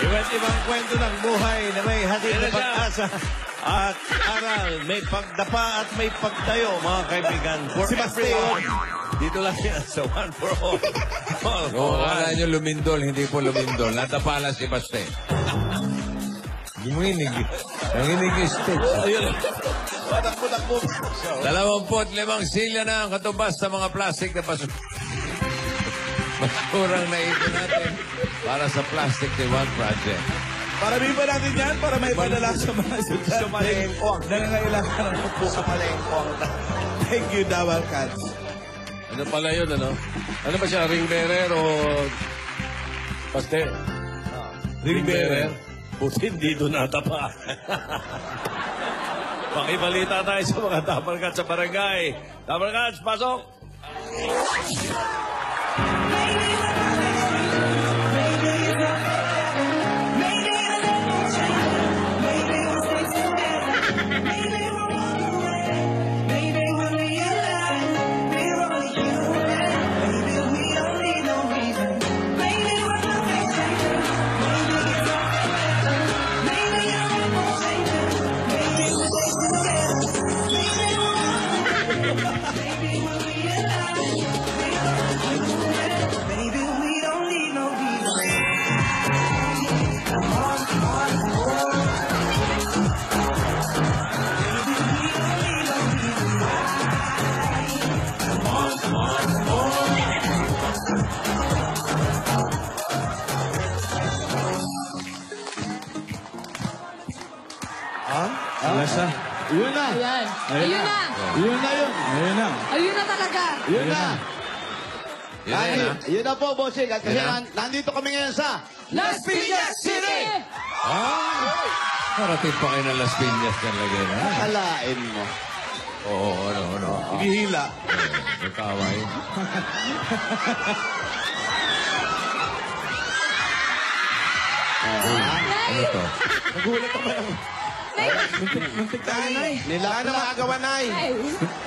Iba't ibang kwento ng buhay na may hatid na pag-asa at aral. May pagdapa at may pagtayo, mga kaibigan. For Si everyone. Dito lang yan sa One for All. All Kung for akala one. nyo lumindol, hindi po lumindol. Natapala si Baste. Nanginig. Nanginig yung stage. Ayun. Patakbo-takbo. 25 silya na ang katubas sa mga plastic na basurang naipon natin para sa Plastic Day One Project. Paramin pa natin yan para may padala sa mga estudyante. Sumalengkong. Nangangailangan ng upo sa palengkong. Thank you, Dawal Cats. Ano pala yun, ano? Ano ba siya? Ring bearer o... Paste? Ring bearer. Buti hindi doon natapa. Pakibalita tayo sa mga Dabarkats sa barangay. Dabarkats, pasok! Wala siya. Yun na. Ayan. Ayun na. Yun na yun. Ayun na. Ayun na talaga. Yun na. Yun na yun, ha? Yun na po, bossing. At kasi Yun na. nandito kami ngayon sa Las Piñas City! Parating pa kayo ng Las Piñas talaga, ha? Kalain mo. Oo, ano. Hinihila. Nagkaway. Ano to? Nagulat ako lang. Muntik tayo, Nay. Nilapla. Magawa, Nay. Ay,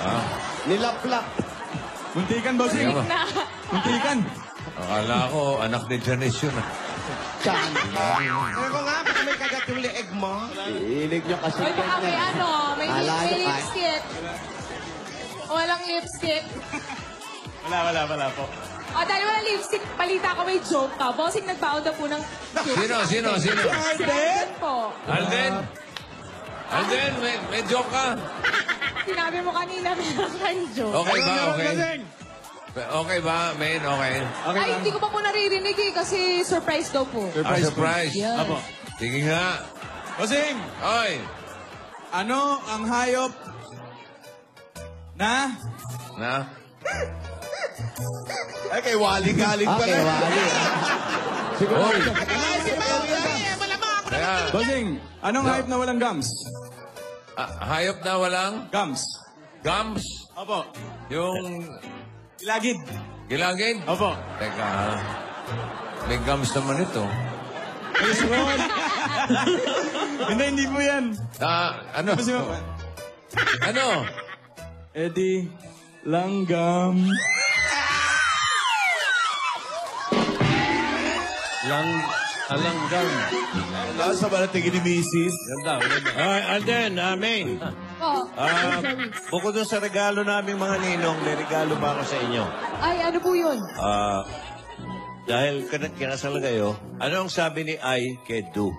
Ah, Nilaplak. Muntikan, bossing. Sige ba? na. Muntikan. Akala ko, anak ni Janice yun, ha? Chan. Ako nga, baka may kagat yung leeg mo. Ilig nyo kasi. Ay, baka may ano, may Kala nyo, lipstick. Walang lipstick. Wala po. O, dahil walang lipstick, balita ko may joke ka. Bossing nagbaon na po ng Sino? Alden po. Alden, may joke ka? Sinabi mo kanina meron kang joke. Okay ba? Meron, Okay. bossing. Okay ba, men? Okay. Ay, hindi ko pa po naririnig eh, kasi surprise daw po. Surprise. Yan. Apo. Sige nga. Bossing, Oy. ano ang hayop na... Ay, kay Wally galing pa Okay, wali. Oy. Kaya, Bossing, anong hayop na walang gums? hayop na walang Gums. gums. Opo. Yung Ilagid. gilagid. Opo. Teka, may gums naman ito. Chris Ron. hindi po yan. Ano? Bossing, Ano? Eddie Langgam. Alanggang. Nasa ba natigin ni Mrs.? Ganda. Alden, May. Po. Bukod dun sa regalo naming mga ninong, may regalo pa ako sa inyo. Ay, ano po yun? Dahil kinasal kayo, ano ang sabi ni I kay Do?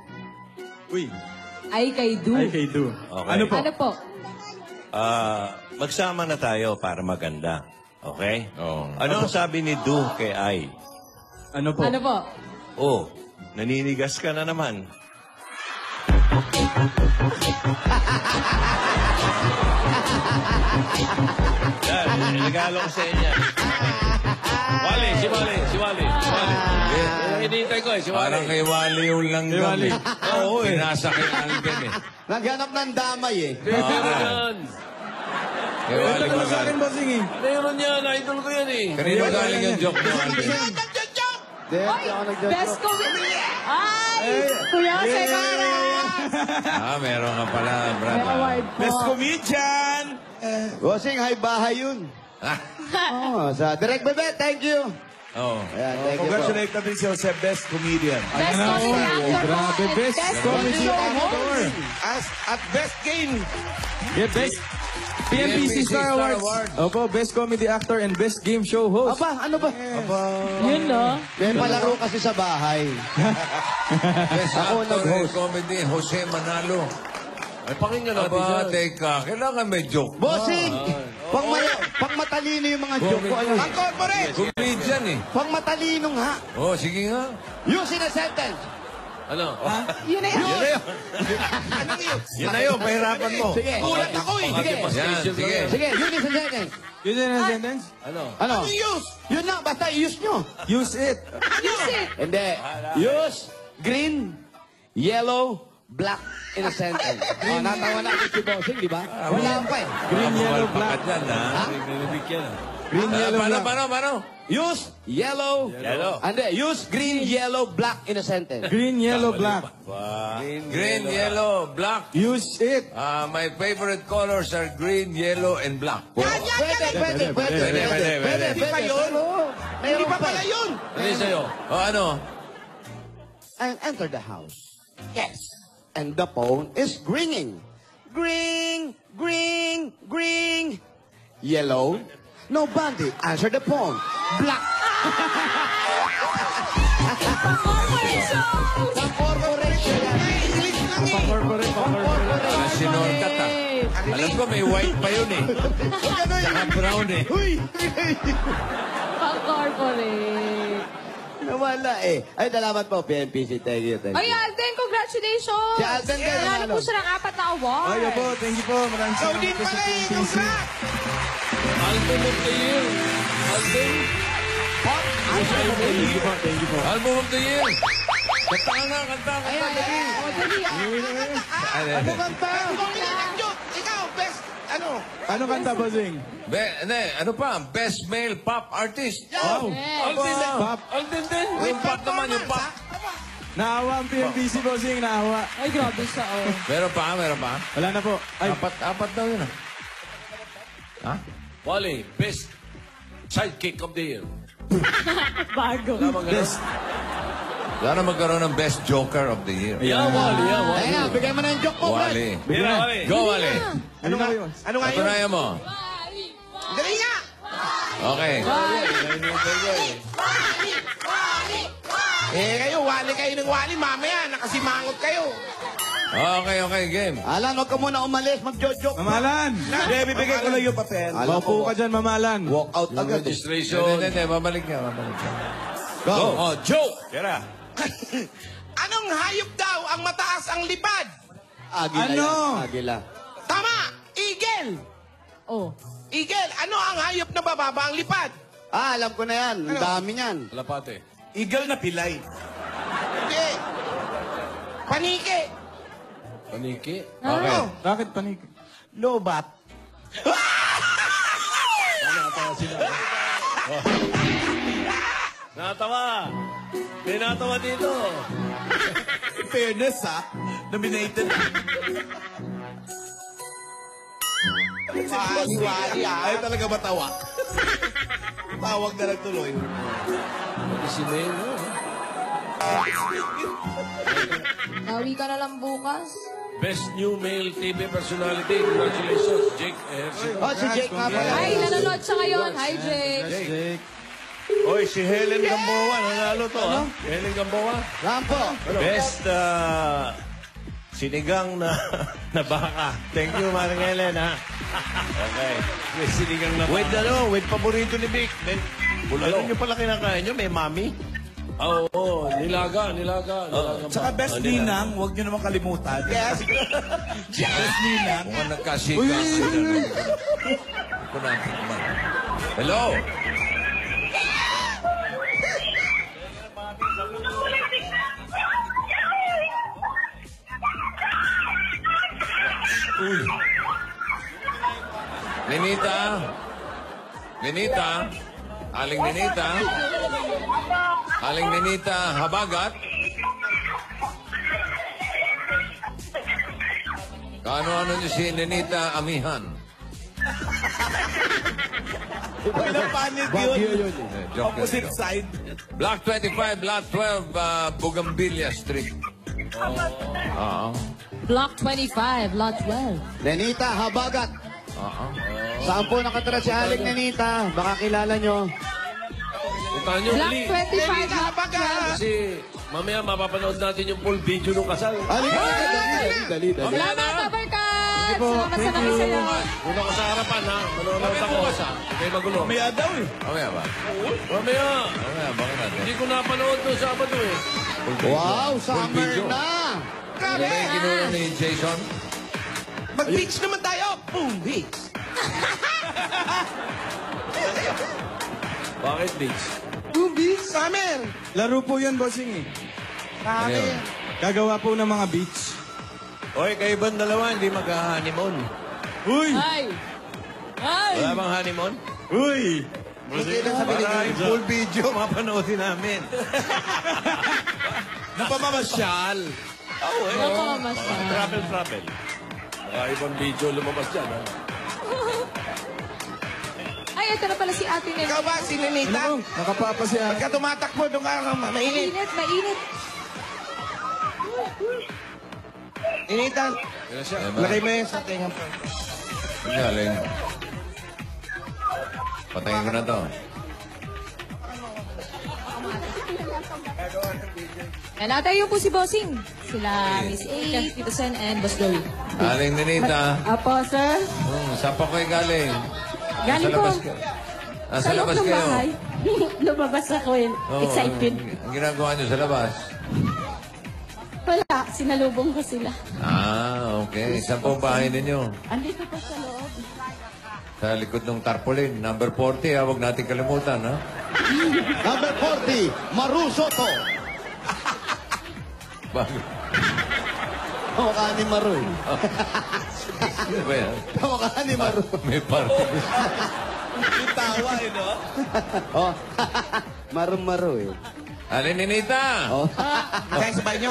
Uy, Ay, kay Du. ay kay Do. Okay. Ano po? Ano po? Magsama na tayo para maganda. Okay? Oo. Ano ang sabi ni Do kay I? Ano po? Ano po? Oh, naninigas ka na naman. Yan, regalo ko sa inyo. Si Wally. Hinihintay ko si Wally. Parang kay Wally yung langgam eh. Oo, eh. Pinasa kay Alden eh. Naghanap ng damay eh. Meron yan. Kay Wally Ito sa akin, magaling. bossing eh. Meron yan. Idol ko yan eh. Kanino galing yung joke mo, Alden? Hindi, Ay, ako nag-joke. best comedy. Ay, Kuya Sekara. Meron ka pala, May brother. award po. Best comedian. Bossing, hay bahay yun. Ah, Oh, sa Direct Bebe, thank you. Oh. Ayan, thank you po. Congratulate natin si Jose, best comedian. Best comedy actor po. Grabe, best comedy actor. At best game. Yeah, best PMPC Star Awards. Opo, best comedy actor and best game show host. Aba, ano ba? Yun, no? May palaro kasi sa bahay. Best Ako actor in nag-host. comedy, Jose Manalo. Ay, pakinggan natin Aba, siya. teka, kailangan may joke. Bossing! Pang matalino yung mga joke ko. Ano? Ang corporate. Comedian eh. Pang matalino nga. Oh, sige nga. Using a sentence. Ano? Yun na yun. Yan na yun, pahirapan mo. Sige. Gulat ako eh. Sige. Yan, sige. Sige, using a sentence. Yun yun ang sentence? Ano? Ano? Use. Yun lang, basta i-use nyo. Use it. Use it. Hindi. Use green, yellow, black in a sentence. Oh, natawa na si Bossing, di ba? Wala pa eh. Green, yellow, black. Yan, ha? Green, yellow, black. Paano? Use yellow. Hindi, use green, yellow, black in a sentence. Green, yellow, black. Green, yellow, black. Use it. My favorite colors are green, yellow, and black. Pwede. Hindi pa yun. Hindi pa pala yun. Ano yung sa'yo? O ano? And enter the house. Yes. And the phone is ringing. Ring, ring, ring. Yellow. Nobody answer the phone. Black. Corporation. Sinorkat ah. Alam ko may white pa yun eh. Saka brown eh. Pang-corporate. Nawala eh. Ay, salamat po, PNPC. Thank you. Ay, Alden, congratulations! Si Alden kayo Nanalo nanalo. po siya ng 4 na award. Ay, opo, thank you po. Maraming Ikaw salamat din po sa pala eh. PMPC. Congrats. Album of the year. Album. Thank you po, thank you po. Album of the year. Kanta ka nga, kanta. O, dali ah. Ano kanta? Ikaw, best, ano? Ano kanta, Bossing? Ano pa? Best male pop artist. Wow. Alden din. Pop. Alden din. Yung pop naman, yung pop. Naawa ang PMPC, Bossing. Naawa. Ay, grabe siya, oh. Meron pa? Wala na po. Ay, Apat daw yun ah. Ha? Wally, best sidekick of the year. Bago. best. Sana magkaroon ng best joker of the year. Yeah, Wally. Yeah, Wally. Ayan, bigay mo na yung joke mo, Brad. Wally. Bigyan. Go, Wally. Ano nga yun? Ano nga yun? Patunayan mo. Dali nga. Okay. Kayo, wali kayo ng wali. Mamaya, nakasimangot kayo. Okay, game. Alan, huwag ka muna umalis. Mag-joke. Mamalan! Hindi, bibigay ko lang yung papel. Maupo ka dyan, Mamalan. Walk out agad. Registration. Hindi. Babalik ka. Go. Oh, joke! Tira. Anong hayop daw ang mataas ang lipad? Agila Ano? yan. Agila. Tama! Eagle! Oh. Eagle, ano ang hayop na bababa ang lipad? Ah, alam ko na yan. Ang dami niyan. Kalapate. Eagle na pilay. Hindi. Panike. Paniki. Okay. Bakit panik? Lobat. Natawa. May natawa dito. In fairness, ha? Nominated. Wali, Ay, talaga matawa. Tawag na nagtuloy. Si Mail. Nawi ka na lang bukas. Best new male TV personality. Congratulations, Jake Ejercito. Oh, si Jake nga pala. Ay, nanonood siya ngayon. Hi, Jake. Jake. Oy, si Helen Gamboa, nanalo to, ha? Helen Gamboa. Rampo. Best sinigang na baka. Thank you, Maring Helen, ha? Okay. May sinigang na With paborito ni Vic. Ano nyo pala kinakain nyo? May mami? Oo, nilaga. Tsaka best ninang, huwag nyo naman kalimutan. Yes. Best ninang. Mukhang nagkasika. Hello? Ninita. Aling Ninita, Habagat. Ano niyo si Ninita Amihan? Ilang panit Baguio yun. yun eh. Joke Opposite yun. side. Block 25, Lot 12, Bougainvillea Street. Oo. Block 25, Lot 12. Nenita, Habagat. Oo. Saan po nakatira si Aling Nenita? Baka kilala nyo. Puntahan nyo Block uli. 25, Lot 12. Kasi mamaya mapapanood natin yung full video ng kasal. Halika, dali. Salamat, Kabarkat! Salamat sa nakisayo. Una ko sa harapan, ha? Manonood ako. Kaya magulo. Maya daw eh. Mamaya ba? Mamaya. Mamaya, bakit natin? Hindi ko napanood noong Sabado, eh. Wow, summer video. na. Ano ba yung kinuha ni Jason? Mag-beach naman tayo. Boom, beach. Bakit, Beach? Boom, beach. Summer. Laro po yun, bossing eh. Ano yun? Gagawa po ng mga beach. Hoy, kayo bang dalawa hindi magka-honeymoon? Uy! Ay! Ay! Wala bang honeymoon? Uy! Para yung full video, mapanoodin namin. Napamamasyal. Napakamasya. Travel. Baka ibang video lumabas dyan, ha? Ay, ito na pala si Ate Nel. Ikaw ba, si Nenita? Ano? Nakapapa siya. Pagka tumatakbo, doon ka mainit. Mainit. Nenita, lagay mo yun sa tenga po. Ang galing. Patayin ko na to. And natayo po si Bossing. Sila Miss A, Tito Sen, and Boss Joey. Aling Ninita. Apo, sir. Saan pa kayo galing? Galing Sa labas po. kayo. Sa Sa loob labas ng kayo. bahay. Lumabas ako eh. Oo, Excited. Ang ginagawa nyo sa labas? Wala, sinalubong ko sila. Okay. Saan po ang bahay ninyo? Andito po sa loob. Sa likod ng tarpaulin. Number 40, huwag natin kalimutan, ha? Number 40, Maru Soto. Bakit? Kamukha ni Maru. Ano ba yan? Kamukha ni Maru. May party. Yung tawa eh, no? Oh. Maru eh. Aling Ninita! Oh. Kaya sa banyo.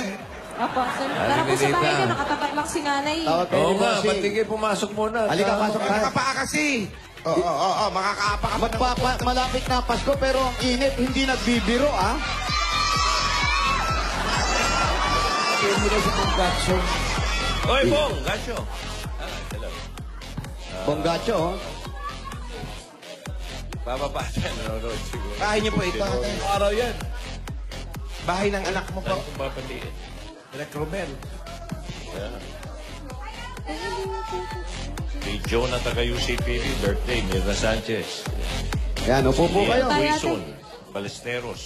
Apo, sir. Tara po sa bahay niyo, nakatapat lang si nanay. Tawag kayo Oo ni nga, Bossing. ba't di kayo pumasok muna? Halika, pasok ka. Makakapaa kasi. Oo, makakaapa ka. Malapit na Pasko pero ang init, hindi nagbibiro, ah. Kaya mo daw sa pagkatso. Hoy, Bong, Gasyo. Bonggacho, oh. Bababa siya, nanonood siguro. Bahay niyo po ito. Araw yan. Bahay ng anak mo po. Kung babatiin. Direk Romel. Kay Joe na taga UCPB, birthday, Mirna Sanchez. Yan, upo po kayo. Tayo, Wilson, Balesteros.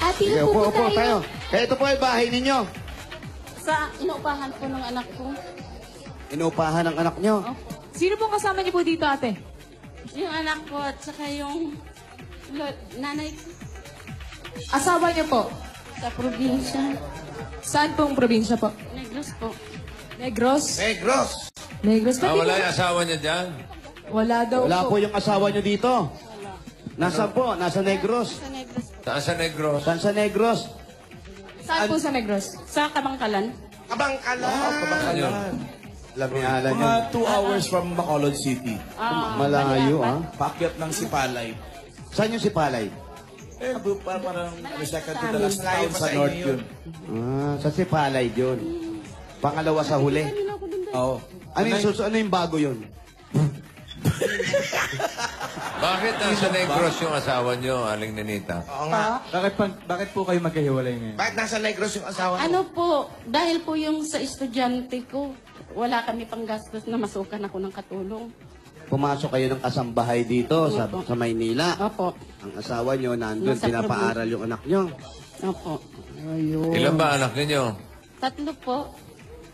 Ate, Sige, upo upo tayo. Kaya ito po ay bahay ninyo. Sa inuupahan po ng anak ko. Inuupahan ng anak nyo. Sino pong kasama niyo po dito, ate? Yung anak ko at saka yung nanay ko Asawa niyo po? sa probinsya. Saan pong probinsya po? Negros po. Negros? Negros. Negros. Ba't Wala hindi- yung asawa niya dyan? Wala daw Wala po. po yung asawa nyo dito. Nasaan po? Nasa Negros. Sa Negros po. Saan sa Negros? Saan sa Negros? Saan po sa Negros? Sa Kabangkalan. Kabangkalan. Lamialan Mga yun. 2 hours from Bacolod City. Malayo, ah. Pakyat ng Sipalay. Saan yung si Palay? Eh, parang second to the Sa last amin. town sa North yun. Sa si Palay yun. Pangalawa sa huli. Oo. Ano yung bago yun? Bakit nasa Negros yung asawa niyo, Aling Ninita? Oo nga. Bakit po kayo magkahiwalay ngayon? Bakit nasa Negros yung asawa mo? Ano po, dahil po yung sa estudyante ko, wala kami pang gastos na masukan ako ng katulong. Pumasok kayo ng kasambahay dito sa Maynila. Opo. Ang asawa nyo nandun, Nasa pinapaaral yung anak nyo. Opo. Ayun. Ilan ba anak ninyo? 3 po.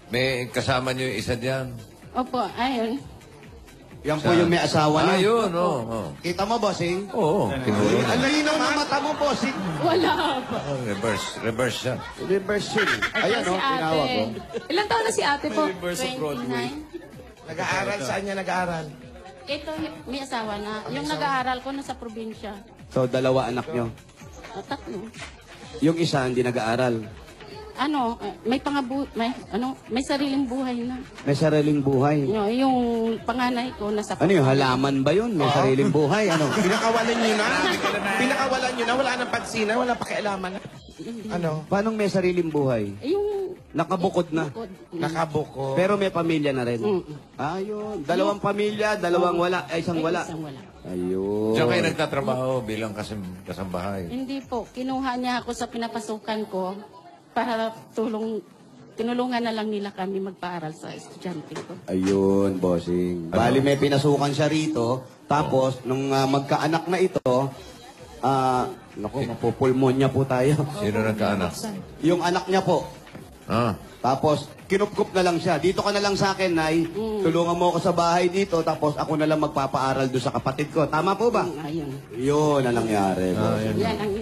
May kasama niyo yung isa dyan? Opo, ayun. Yan po yung may asawa na. Ayun, oo. Kita mo, bossing? Oo, tinuro Ang na. linaw ng mata mo, bossing. Wala po. Reverse siya. Reverse yun. Ayan, si no? Tinawag ko. ate. Ilang taon na si ate po? 29. Nag-aaral, saan niya nag-aaral? Ito, may asawa na. Yung nag-aaral ko nasa probinsya. So, 2 anak nyo. 3. Yung isa, hindi nag-aaral. may sariling buhay na. May sariling buhay. Yung panganay ko nasa Ano yung halaman ba yun? May sariling buhay? Ano? Pinakawalan nyo na. Pinakawalan nyo na. Wala nang pagsina. Wala pakialaman na. Ano? Paano may sariling buhay? Yung Nakabukod na. bukod. Nakabuko. Pero may pamilya na rin. Ayun. Dalawang pamilya, dalawang wala. Ay, isang wala. Isang wala. Ayun. Diyan kayo nagtatrabaho bilang kasambahay. Hindi po. Kinuha niya ako sa pinapasukan ko para tinulungan na lang nila kami magpaaral sa estudyante ko. Ayun, bossing. Bali, may pinasukan siya rito. Tapos, nung magkaanak na ito, naku, mapupulmonya po tayo. Sino nagkaanak? Yung anak niya po. Tapos, kinupkup na lang siya. Dito ka na lang sa akin, Nay. Tulungan mo ako sa bahay dito. Tapos, ako na lang magpapaaral doon sa kapatid ko. Tama po ba? Ayun. Yun ang nangyari. Yan ang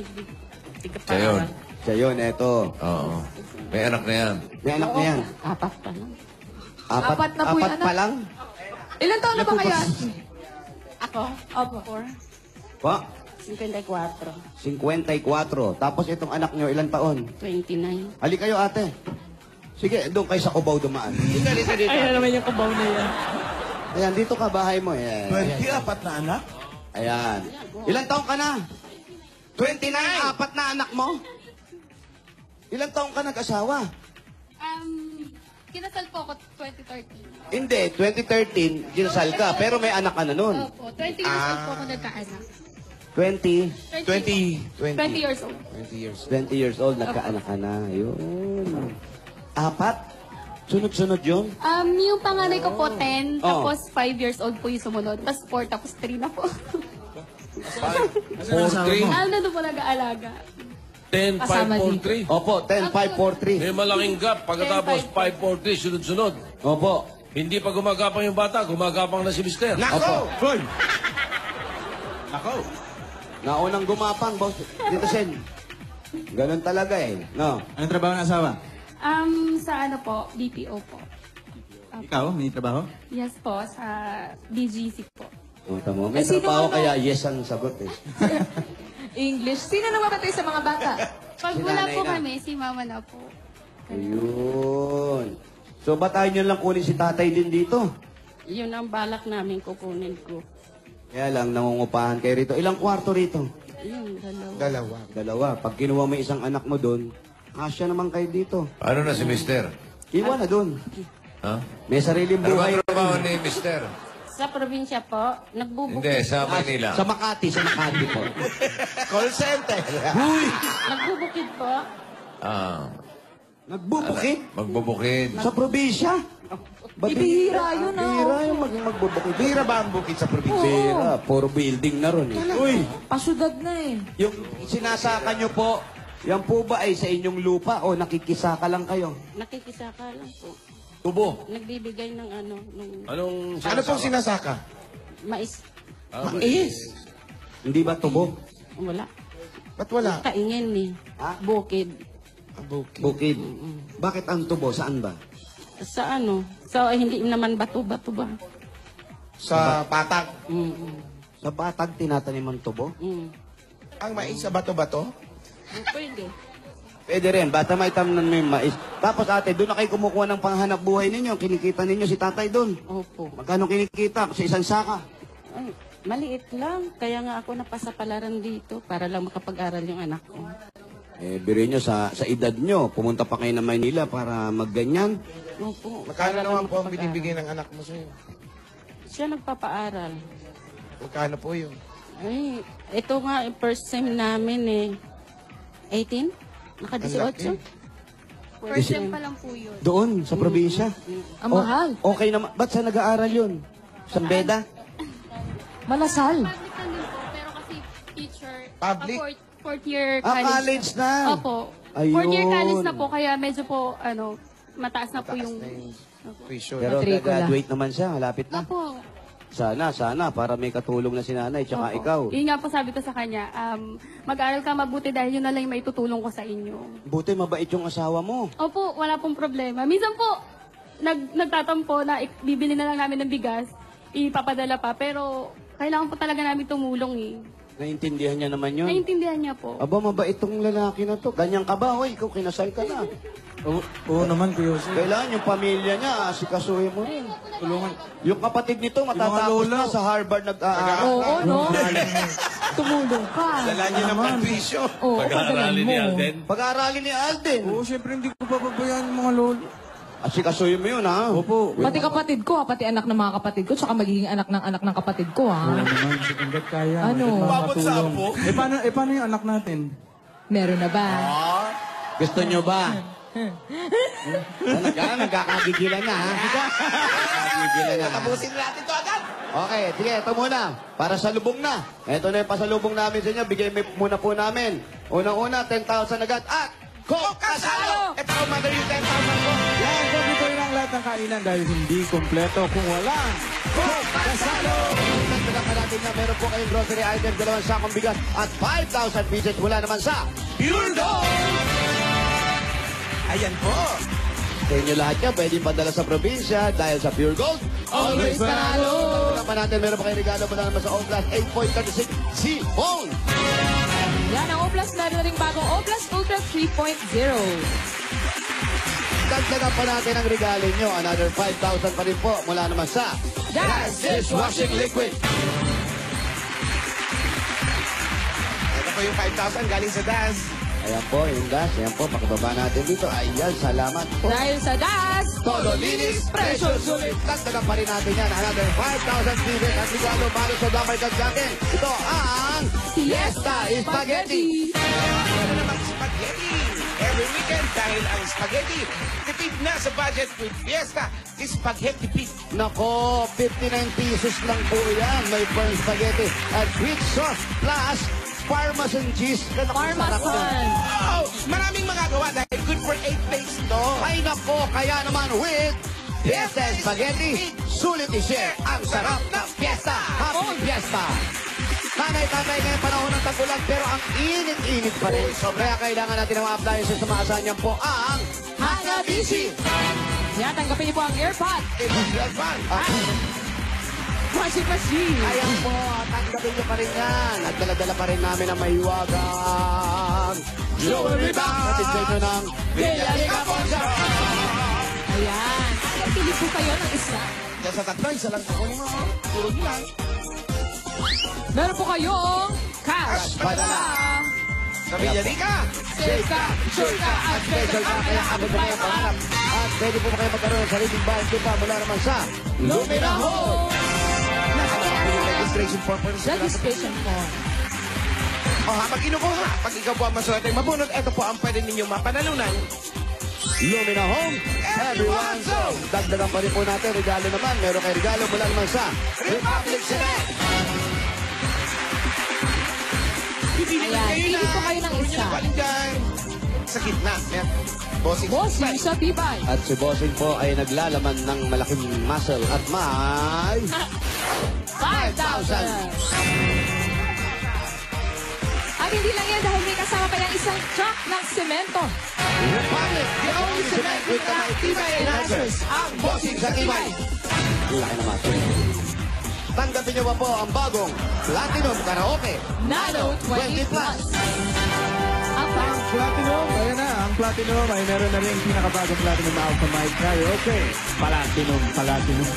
Siya yun. Siya yun, eto. Oo. May anak na yan. May anak na yan. Apat pa lang. Apat na po yung apat pa anak. lang? Ilan taon na ba kayo? Ako? Opo. Pa? 54. 54. Tapos itong anak nyo, ilang taon? 29. Hali kayo, ate. Sige, doon kayo sa Cubao dumaan. Dito, dito, dito. Ayan naman yung kabaw na yan. Ayan, dito ka, bahay mo. Ayan. 24 na anak? Ayan. Ilang taon ka na? 29, apat na anak mo? Ilang taon ka nag-asawa? Kinasal po ako 2013. Hindi, 2013, ginasal ka, pero may anak ka na nun. Opo, 20 years old po ako nagkaanak. 20 20 years old. 20 years old, nagkaanak ka na. Yun. Apat? Sunod-sunod yun? Yung panganay ko po 10, Oh. tapos 5 years old po yung sumunod. Tapos 4, tapos 3 na po. 4-3. Ano po nag-aalaga? 10, 5, 4, 3. Opo, 10, 5, 4, 3. May malaking gap. Pagkatapos 5, 4, 3, sunod-sunod. Opo. Hindi pa gumagapang yung bata, gumagapang na si Mister. Nako! Floyd! Nako! Naunang gumapang, boss. Dito, Sen. Ganun talaga eh. No? Anong trabaho ng asawa? Sa ano po, BPO po. Ikaw, may trabaho? Yes po, sa BGC po. O, tamo. May sino trabaho ano? kaya yes ang sagot eh. English. Sino namatay sa mga bata? Pag Si wala nanay po na. kami, si mama na po. Ayun. So, ba't ayaw nyo lang kunin si tatay din dito? Yun ang balak namin kukunin ko. Kaya lang, nangungupahan kayo rito. Ilang kwarto rito? Yun, dalawa. Dalawa. Dalawa. Pag kinuha mo isang anak mo doon, kasya naman kayo dito. Ano na si Mister? Iwan na doon. Ha? May sariling Ano ba buhay. trabaho ni Mister? Sa probinsya po, nagbubukid. Hindi, sa Manila. Sa Makati po. Call center. Nagbubukid po. Nagbubukid Magbubukid. sa probinsya. Ibihira yun, ah. Bihira yung magbubukid. Bira ba ang bukid sa probinsya? Bihira. Puro building na ron eh. Uy! Pasyudad na eh. Yung sinasaka nyo po, yan po ba ay sa inyong lupa o nakikisaka lang kayo? Nakikisaka lang po. Tubo. Nagbibigay ng Anong Ano pong sinasaka? mais. Mais. Hindi ba tubo? Wala. Ba't wala? Kaingin eh. Ha? Bukid. Ang bukid. Bukid. Bakit ang tubo? Saan ba? Sa Sa hindi naman bato-bato ba? Sa patag. Sa batag tinatanim ang tubo? Ang mais sa bato-bato? Pwede. Pwede rin. Bata maitamnan mo yung mais. Tapos ate, doon na kayo kumukuha ng panghanap buhay ninyo. Kinikita ninyo si tatay doon. Opo. Magkano kinikita sa isang saka? Ay, maliit lang. Kaya nga ako napasapalaran dito para lang makapag-aral yung anak ko. Eh, biro nyo, sa edad nyo, pumunta pa kayo ng Maynila para magganyan. Opo. Magkano para naman lang po ang makapag-aral. binibigay ng anak mo sa'yo? Siya nagpapaaral. Magkano po yun? Ay, ito nga, first sem namin eh. 18? Naka-18? First time pa lang po yun. Doon, sa probinsya. Ang mahal. Okay naman. Ba't sa nag-aaral yun? Sa Beda? Malasal. Public lang din po, pero kasi teacher, Public? Fourth year College na. Opo. Ayun. Fourth year college na po, kaya medyo po, mataas na po yung... Tuition. Pero Matrikula. graduate naman siya, malapit na. Opo. Sana, para may katulong na si nanay, tsaka Opo. ikaw. Yun nga po sabi ko sa kanya, mag-aral ka mabuti dahil yun na lang yung maitutulong ko sa inyo. Buti mabait yung asawa mo. Opo, wala pong problema. Minsan po, nagtatampo na bibili na lang namin ng bigas, ipapadala pa, pero kailangan po talaga namin tumulong eh. Naintindihan niya naman yun. Naiintindihan niya po. Aba, mabait itong lalaki na to. Ganyan ka ba? Hoy, ikaw kinasal ka na. Oo naman, Kuya Jose. Kailangan yung pamilya niya, asikasuhin mo rin. Tulungan. Yung kapatid nito, matatapos lola. na sa Harvard nag-aaral. Oo, no? Tumulong ka. Dala niya ng pagpisyo. Oo, Pag-aaralin ni Alden. Pag-aaralin ni Alden. Oo, syempre hindi ko papabayaan yung mga lolo. Asikasuhin mo yun, ha? Opo. Pati kapatid ko, pati anak ng mga kapatid ko, tsaka magiging anak ng kapatid ko, ha? Oo naman, hanggat kaya. Ano? hanggat Babot sa makakatulong. apo. Paano yung anak natin? Meron na ba? Gusto nyo ba? Nagkakagigilan na, ha? Nagkakagigilan na. Tapusin natin to agad. Okay, sige, ito muna. Para sa lubong na. Ito na yung pasalubong namin sa inyo. Bigay muna po namin. Unang-una, 10,000 agad. At Coke Kasalo! Ito ang mother yung 10,000 ko. Yan, pagkitoy ng lahat ng kainan dahil hindi kompleto kung walang Coke Kasalo! Nagdagan ka natin na meron po kayong grocery item, 2 sakong bigas at 5,000 pieces mula naman sa Pure Gold! Ayan po. sa inyo lahat yan. Pwede padala sa probinsya dahil sa Pure Gold. Always panalo! Nagdagan pa natin, meron pa kayong regalo mula naman sa Oplas 8.36 Z-Phone. Yan ang Oplas, meron na rin bagong Oplas Ultra 3.0. Dagdagan pa natin ang regalo nyo. Another 5,000 pa rin po mula naman sa That's Dishwashing Liquid. Ito po yung 5,000 galing sa Das. Ayan po, yung gas. Ayan po, pakibaba natin dito. Ayan, salamat po. Dahil sa DAS, Todo linis, presyo sulit. Dagdagan pa rin natin yan. Another 5,000 pieces at regalo para sa damay dagdagan. Ito ang Fiesta Spaghetti. Meron namang spaghetti. Every weekend dahil ang spaghetti, tipid na sa budget with Fiesta Spaghetti Pit. Nako, 59 pesos lang po yan. May burn spaghetti at sweet sauce plus Parmesan cheese. Parmesan. Oh, maraming magagawa dahil good for 8 days to. Ay nako, kaya naman with Fiesta Spaghetti, sulit i-share ang sarap ng Fiesta. Happy Fiesta! Tanay-tanay ngayong panahon ng tag-ulan pero ang init-init pa rin. Kaya kailangan natin ng mga appliances na maasahan niyan po ang Hanabishi. Yan, tanggapin niyo po ang AirPod. Washing machine. Ayan po, tanggapin niyo pa rin yan. At dala-dala pa rin namin ang mahiwagang jewelry bag. Natin sa inyo ng Villarica Ponza. Ayan. Pili po kayo ng isa. Diyan sa tatlo, isa lang ako yung mga turog lang. Meron po kayong cash. Padala. Sa Villarica. Safe ka, sure ka, at Special pa kaya abot na kayo pangarap. At pwede po kayo magkaroon ng sariling bahay kita mula naman sa Lumina Home. Registration form po rin sa Registration form. O habang kinukuha, pag ikaw po ang maswerte mabunod, ito po ang pwede ninyong mapanalunan. Lumina Home, everyone's home. Dagdagan pa rin po natin, regalo naman. Meron kayo regalo mula naman sa Republic Cement. Ayan, pili po kayo ng isa. Sa gitna. Bossing. Bossing sa tibay. At si Bossing po ay naglalaman ng malaking muscle at may 5,000. At hindi lang yan dahil may kasama pa yung isang truck ng semento. Republic, the only cement with the tibay enhancers. Ang Bossing sa tibay. Ang laki naman. Tanggapin niyo pa po ang bagong Platinum Karaoke Nano 20 Plus. Ang Platinum, ayan na, ang Platinum ay meron na rin pinakabagong Platinum Alpha Mic Karaoke. Platinum. Platinum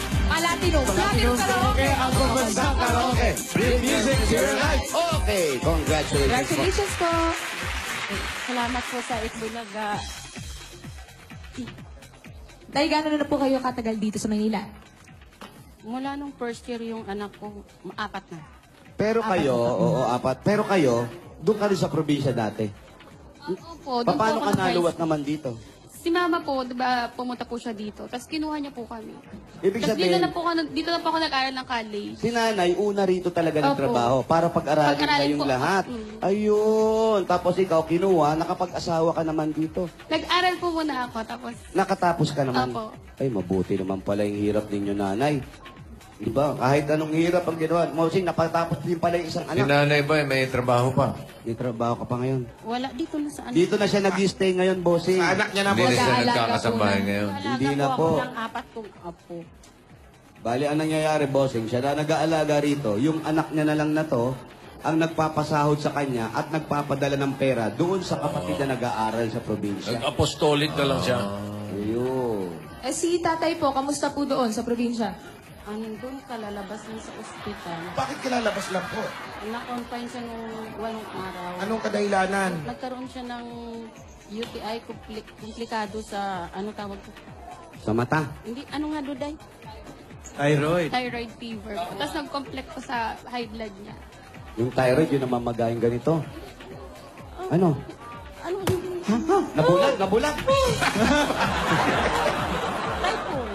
Karaoke. ang pambansang karaoke. Bring music to your life. Okay, congratulations. Congratulations po. Salamat po sa Itbulaga. Dahil gano'n na po kayo katagal dito sa Manila? Mula nung first year yung anak ko, 4 na. Pero kayo, oo, 4. Pero kayo, doon ka rin sa probinsya dati. Opo, doon po Paano ako ka nag-high naluwat naman dito? Si mama po, diba, pumunta po siya dito. Tapos kinuha niya po kami. Ibig Tapos sabihin, dito na po ako nag-aral ng college. si nanay, una rito talaga ng Opo. trabaho para pag-aralin Pag-aralin kayong po. lahat. Ayun. Tapos ikaw, kinuha, nakapag-asawa ka naman dito. Nag-aral po muna ako, tapos Nakatapos ka naman. Opo. Ay, mabuti naman pala yung hirap ninyo, nanay. Diba? Kahit anong hirap ang ginawa. Mosing, napatapos din pala yung isang Si anak. nanay ba, may trabaho pa? May trabaho ka pa ngayon. wala dito na sa anak. Dito na siya nag-stay ngayon, bossing. Sa anak niya na Hindi po. na siya Mag-aalaga nagkakasambahay po ngayon. Hindi na Alaga po. ako ng 4 kong apo. Bali, ang nangyayari, bossing, siya na nag-aalaga rito. Yung anak niya na lang na to, ang nagpapasahod sa kanya at nagpapadala ng pera doon sa kapatid na nag-aaral sa probinsya. Nag-apostolit na lang siya. Ayun. Eh, si tatay po, kamusta po doon sa probinsya? Doon ka, lalabas mo sa ospital. Bakit kalalabas lang po? Na-confine siya nung 8 araw. Anong kadahilanan? Nagkaroon siya ng UTI komplikado sa, ano tawag ko? Sa mata. Hindi, ano nga Duday? Thyroid. Thyroid fever po. Tapos nag-complex po sa high blood niya. Yung thyroid, yung namamagayin ganito. Ano? Ano yung Nabulag, nabulag.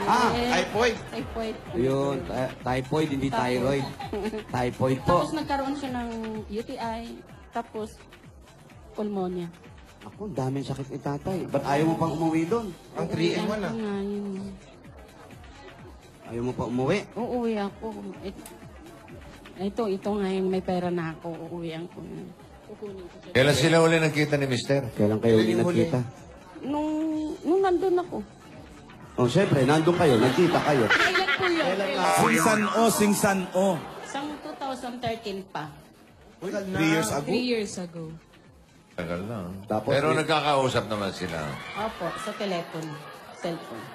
typhoid? Typhoid. Typhoid. Ayun, typhoid, hindi thyroid. Typhoid po. Tapos nagkaroon siya ng UTI, tapos pulmonya. Ako, daming sakit ni tatay. Ba't ayaw mo pang umuwi doon? Ang 3 in 1 Ano ah. nga yun? Ayaw mo pa umuwi? Uuwi ako. Ito nga yung may pera na ako. Uuwi ako. Kukunin ko siya. Kailan sila uli nagkita ni Mister? Kailan kayo uli nagkita? Nung nandun ako. Oh, syempre, nandun kayo, nagkita kayo. Kailan po yun? Singsan-o. Isang 2013 pa. 3 years ago? 3 years ago. Tagal na. Tapos, Pero eh, nagkakausap naman sila. Opo, sa telepono. Cellphone.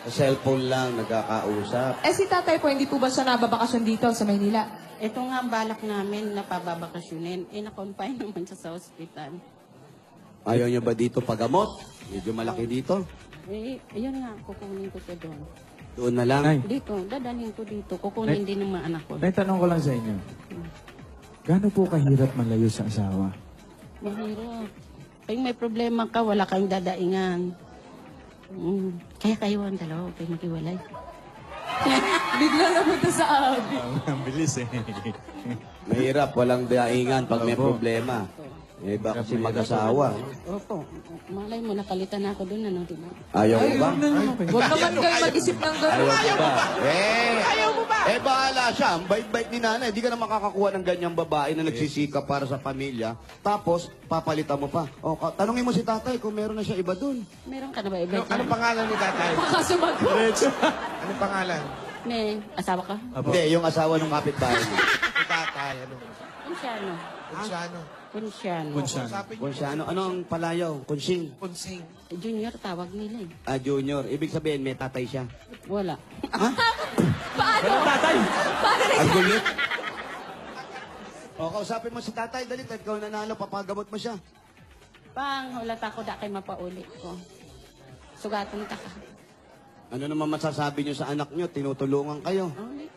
Sa cellphone lang, nagkakausap. Eh, si tatay po, hindi po ba siya nababakasyon dito sa Maynila? Ito nga ang balak namin na pababakasyonin. Na-confine naman siya sa ospital. Ayaw niyo ba dito pagamot? Medyo malaki dito. Ayun nga, kukunin ko siya doon. Doon na lang. Nay, Dito, dadalhin ko dito. Kukunin din ng mga anak ko. may tanong ko lang sa inyo. Gaano po kahirap malayo sa asawa? Mahirap. Pag may problema ka, wala kang dadaingan. Kaya kayo ang dalawa, huwag kayo maghiwalay. Bigla na punta sa amin. Ang bilis eh. Mahirap, walang daingan pag may problema. Eh, iba kasi mag-asawa. Opo, malay mo, napalitan ako doon, ano, di ba? Ayaw mo ba? Huwag naman kayo mag-isip ng gano'n. Ayaw mo ba? Ayaw mo ba? Bahala siya. Ang bait-bait ni nanay. Di ka na makakakuha ng ganyang babae na nagsisikap para sa pamilya. Tapos, papalitan mo pa. O, tanungin mo si tatay kung meron na siya iba dun. Meron ka na ba iba? Anong pangalan ni tatay? Baka sumagot. Anong pangalan? May asawa ka? Hindi, yung asawa ng kapitbahay mo. Ni tatay. Ano? Kunsyano. Kunsyano. Kunsyano. Usapin niyo. Kung siya, ano ang palayaw? Kunsing. Kunsing. Junior, tawag nila eh. Junior. Ibig sabihin, may tatay siya. Wala. Paano? Paano na Ang gulit. O, kausapin mo si tatay. Dali, ikaw nanalo. Papagamot mo siya. Pang, hulat ako da kay mapaulit ko. Sugatan ka ka. Ano naman masasabi niyo sa anak niyo? Tinutulungan kayo. Ulit,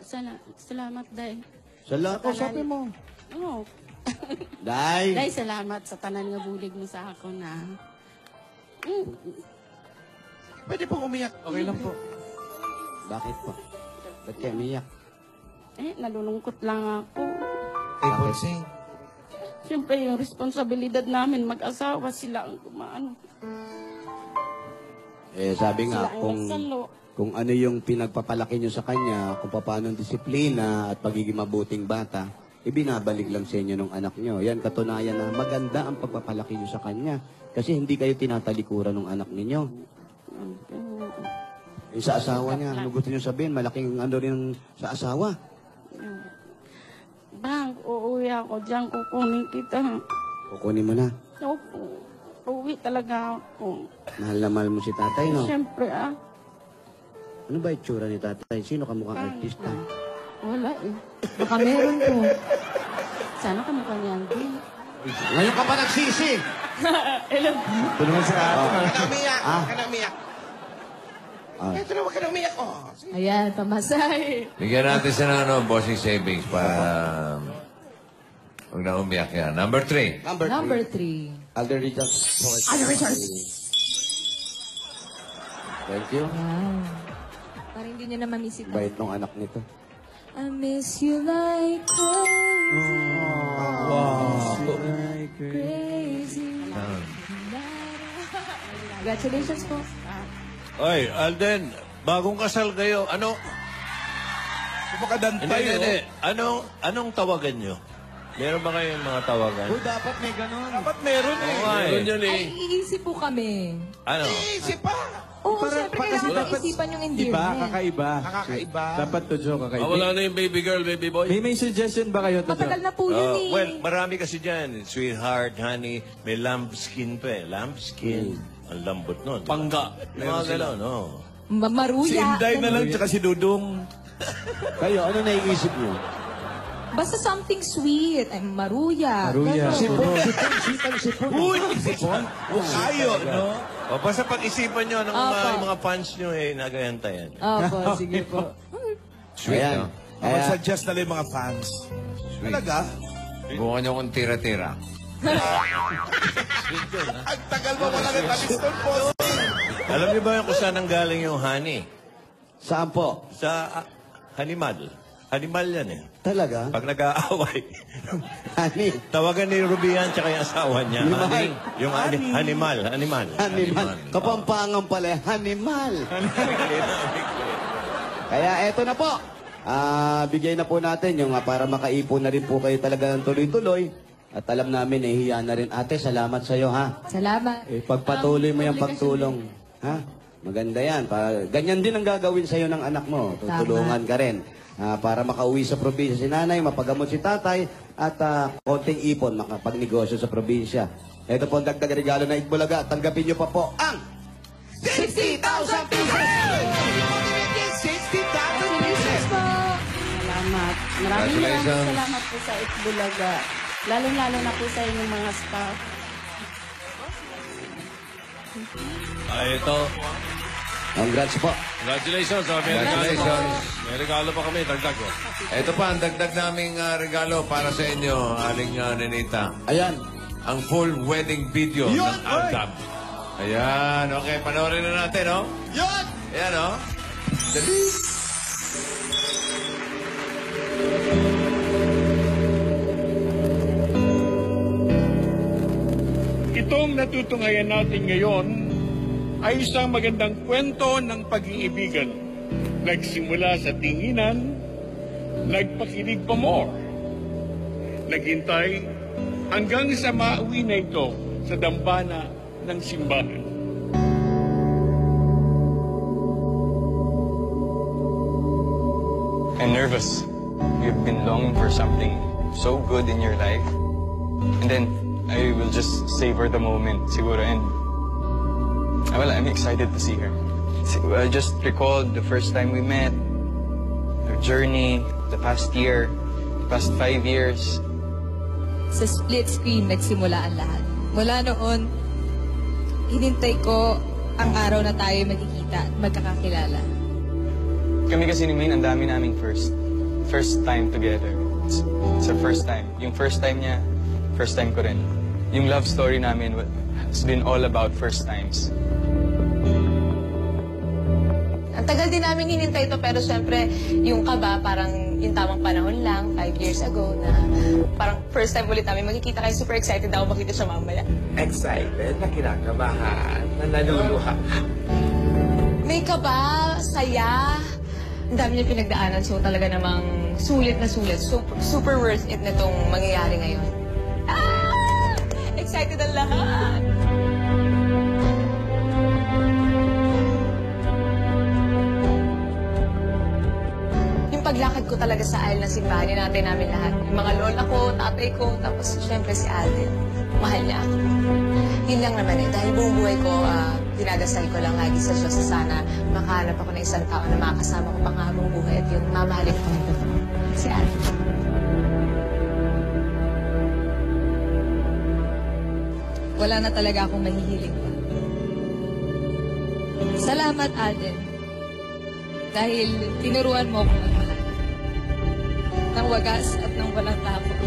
salamat, Day. Sa lahat, kausapin mo. Oo. Day. Day, salamat sa tanan nga bulig mo sa ako na. Pwede pong umiyak. Okay lang po. Bakit po? Ba't kayo umiyak? Nalulungkot lang ako. Kay Kunsing. Siyempre, yung responsibilidad namin, mag-asawa, sila ang kumaano. Sabi Sila nga, ang nagsalo. kung ano yung pinagpapalaki nyo sa kanya, kung paano ang disiplina at pagiging mabuting bata, ibinabalik lang sa inyo ng anak nyo. Yan, katunayan na maganda ang pagpapalaki nyo sa kanya. Kasi hindi kayo tinatalikuran ng anak ninyo. Yung sa asawa niya, ano gusto nyo sabihin? Malaking ano rin sa asawa. Bang, uuwi ako dyan, kukunin kita. Kukunin mo na. Opo, uuwi talaga ako. Mahal na mahal mo si tatay, no? Siyempre, Ano ba itsura ni tatay? Sino kamukhang artista? Wala eh. Baka meron po. Sana kamukha niyan din. Ngayon ka pa nagsisi! Ito naman sa atin. Huwag ka na umiyak. Huwag ka na umiyak. Ah. Ito na, huwag ka na umiyak. Oh, sige. Ayan, pamasay. Bigyan natin sila ng bossing savings para huwag na umiyak yan. Number 3. Number 3. Alder Richards. Alder Richards. Thank you. Wow. Parang hindi niya na mamiss ito. Bait ng anak nito. I miss you like crazy. Crazy. Congratulations po. Oy, Alden, bagong kasal kayo. Ano? Sumakadantay, Hindi. Anong tawagan nyo? Meron ba kayong mga tawagan? Dapat may ganun. Dapat meron eh. Oo nga eh. Meron yun eh. Ay, iisip po kami. Ano? Iisip pa. Oo, Para- syempre kasi kailangan dapat- pag-isipan yung Iba, endearment. kakaiba. Kakaiba. Dapat to joke, kakaiba. Wala na yung baby girl, baby boy. May suggestion ba kayo to Matagal joke? na po yun eh. Well, marami kasi dyan. Sweetheart, honey, may lambskin pa eh. Lambskin. Ang lambot nun. Pangga. May mga gano'n, no? Maruya. Si Inday na lang, tsaka si Dudong. Kayo, ano naiisip niyo? Basta something sweet. Ay, maruya. Maruya. Ganun. Sipon, sipon, sipon. Uy! Kayo, no? O, basta pag-isipan nyo ng Opo. yung mga fans nyo eh, nagayantayan. Opo, sige po. Ayan. Mag-suggest na lang yung mga fans. Talaga? Bukan niyo kung tira-tira. Ang tagal mo wala rin taliston po. Alam niyo ba kung saan ang galing yung honey? Saan po? Sa animal. Animal yan eh. Talaga? Pag nag-aaway, Honey. tawagan ni Rubian tsaka yung asawa niya. Animal. Honey. Yung animal. Animal. Kapampangan pala, animal. Kaya eto na po. Bigay na po natin yung para makaipon na rin po kayo talaga ng tuloy-tuloy. At alam namin, nahihiya na rin. Ate, salamat sa'yo, ha? Salamat. Pagpatuloy mo yung pagtulong. Ha? Maganda yan. Ganyan din ang gagawin sa'yo ng anak mo. Tutulungan ka rin. Para makauwi sa probinsya si nanay, mapagamot si tatay, at konting ipon, makapagnegosyo sa probinsya. Ito po ang dagdag regalo na Itbulaga. Tanggapin niyo pa po ang 60,000 pesos! 60,000 pieces! Salamat. Maraming Congratulations. salamat po sa Itbulaga. Lalong-lalo na po sa inyong mga staff. Ay, ito. Congrats po. Congratulations. Congratulations. May regalo pa kami, dagdag ko. Ito pa ang dagdag naming regalo para sa inyo, aling Nenita. Ayan. Ang full wedding video ng Aldab. Ayan, okay. Panoorin na natin, no? Yun! Ayan, no? Dali. Itong natutunghayan natin ngayon ay isang magandang kwento ng pag-iibigan. Nagsimula sa tinginan, nagpakilig pa more. Naghintay hanggang sa mauwi na ito sa dambana ng simbahan. I'm nervous. You've been longing for something so good in your life. And then, I will just savor the moment, siguro. And, well, I'm excited to see her. I just recalled the first time we met, our journey, the past year, the past 5 years. Sa split screen, nagsimula ang lahat. Mula noon, hinintay ko ang araw na tayo magkikita at magkakakilala. Kami kasi ni Maine, ang dami naming first time together. It's our first time. Yung first time niya, first time ko rin. Yung love story namin has been all about first times. Ang tagal din namin hinintay ito, pero syempre, yung kaba, parang yung tamang panahon lang, 5 years ago, na parang first time ulit namin magkikita kayo. Super excited ako makita siya mamaya. Excited, na kinakabahan, na naluluha. May kaba, saya. Ang dami niya pinagdaanan, so talaga namang sulit na sulit. Super worth it na itong mangyayari ngayon. Ah! Excited ang lahat! Yung paglakad ko talaga sa aisle ng simbahan, hinatay namin lahat. Yung mga lola ko, tatay ko, tapos syempre si Alden. Mahal niya ako. Yun lang naman eh. Dahil buong buhay ko, dinadasal ko lang lagi sa Diyos na sana makahanap ako ng isang tao na makakasama ko pang habang buhay at yung mamahalin ko ng totoo. Si Alden. Wala na talaga akong mahihiling pa. Salamat, Alden. Dahil tinuruan mo akong magmahal. Nang wagas at nang walang takot.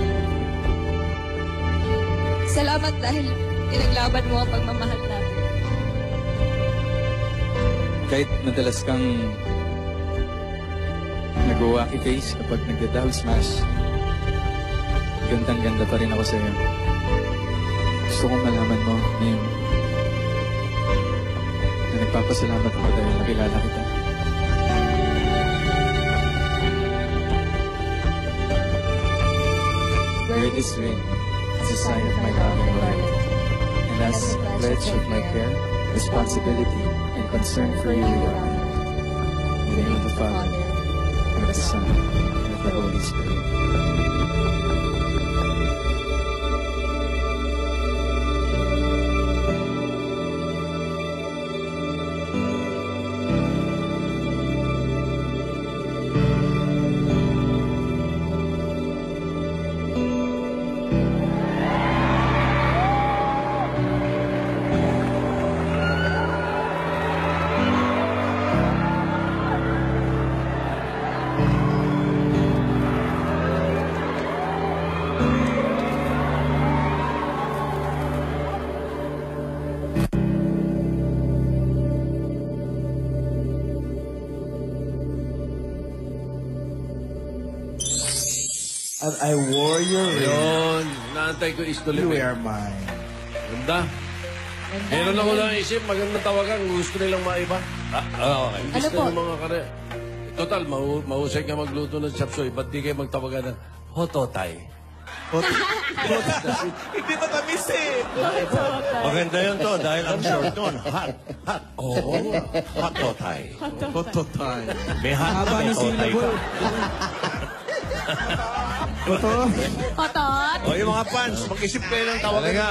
Salamat dahil pinaglaban mo ang pagmamahal natin. Kahit madalas kang nag-wacky face kapag nagda-down smash, gandang-ganda pa rin ako sa'yo. Gusto kong malaman mo, Mim, na nagpapasalamat ako dahil nakilala kita. Wear this ring as a sign of my love and loyalty, and as a pledge of my care, responsibility, and concern for you, Lord. In the name of the Father, and of the Son, and of the Holy Spirit. And I wore your ring. Yun. Naantay ko is You are mine. Ganda. Meron ako naisip, magandang tawagan. Gusto nilang maiba. Okay. Ano Gusto po? ng mga kare. Total, mahusay ka magluto ng chapsoy. Ba't di kayo magtawagan ng hototay? Hindi matamis eh. Maganda yun to dahil ang short nun. Hot. Hot. Oo. Hot totay. Hot totay. May hot na Haba may ng totay syllable. Otot? O yung mga fans, mag-isip kayo ng tawagan. Talaga,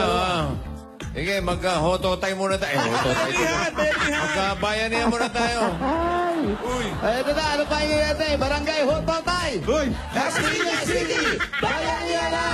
sige, magka-hototay muna tayo. Hototay. Magkabayanihan muna tayo. Uy. Ay, ito na, ano pa yung yate? Barangay Hototay! Uy! Las Piñas City! Bayanihan na!